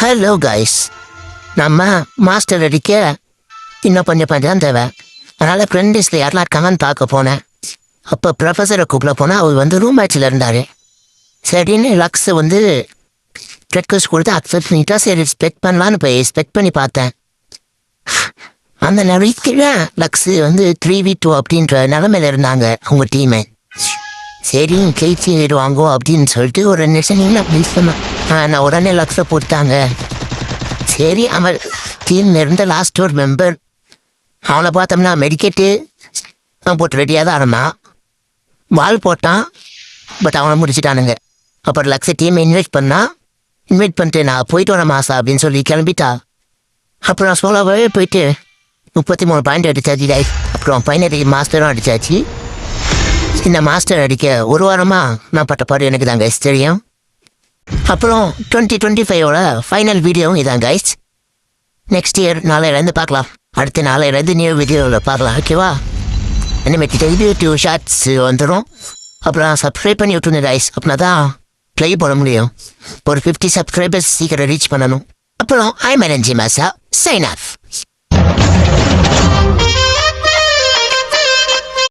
Hello guys, நம்ம master அடிக்க இன்னும் கொஞ்சம் தான் தேவை. அதனால் ஃப்ரெண்ட் லிஸ்ட்டில் யாரெல்லாம் இருக்காங்கன்னு பார்க்க போனேன். அப்போ ப்ரொஃபஸரை கூப்பிட போனால் அவர் வந்து ரூம் மேட்ச்சில் இருந்தார். சரின்னு லக்ஸை வந்து ரெக்வஸ்ட் கொடுத்து அக்செப்ட் பண்ணிட்டா. சரி ஸ்பெக்ட் பண்ணலான்னு போய் ஸ்பெக்ட் பண்ணி பார்த்தேன். அந்த நேரத்தில் லக்ஸு வந்து 3v2 அப்படின்ற நிலமையில இருந்தாங்க அவங்க டீமை. சரி ஜெயிச்சிடுவாங்கோ அப்படின்னு சொல்லிட்டு ஒரு 2 நிமிஷம் ப்ளீஸ் பண்ணேன். நான் உடனே லக்ஸை போட்டாங்க. சரி அவன் டீமில் இருந்த லாஸ்ட் ஒரு மெம்பர் அவனை பார்த்தோம்னா மெடிக்கெட்டு அவன் போட்டு ரெடியாக தான் இருந்தான். வால் போட்டான், பட் அவனை முடிச்சிட்டானுங்க. அப்புறம் லக்ஸை டீமை இன்வைட் பண்ணிட்டு நான் போயிட்டு வரேன் மாசா அப்படின்னு சொல்லி கிளம்பிட்டா. அப்புறம் சோலோவே போயிட்டு 33 பாயிண்ட் அடிச்சாச்சு. அப்புறம் ஃபைனலி மாஸ்டரும் அடித்தாச்சு. இந்த மாஸ்டர் அடிக்க ஒரு வாரமாக நான் பட்ட பாடு எனக்கு தான் கைஸ் தெரியும். அப்புறம் 2025ஓட ஃபைனல் வீடியோவும் இதான் கைஸ். நெக்ஸ்ட் இயர் நாளையிலேருந்து பார்க்கலாம். அடுத்த நாளையிலேருந்து நியூ வீடியோவில் பார்க்கலாம். ஓகேவா? இனிமேட்டு டெய்லி 2 ஷார்ட்ஸ் வந்துடும். அப்புறம் சப்ஸ்கிரைப் பண்ணி விட்டுருங்க கைஸ். அப்படின்னா தான் ப்ளே பண்ண முடியும். ஒரு 50 சப்ஸ்கிரைபர்ஸ் சீக்கிரம் ரீச் பண்ணணும். அப்புறம் ஐ மேனேஜ் மாசா சைன் ஆஃப்.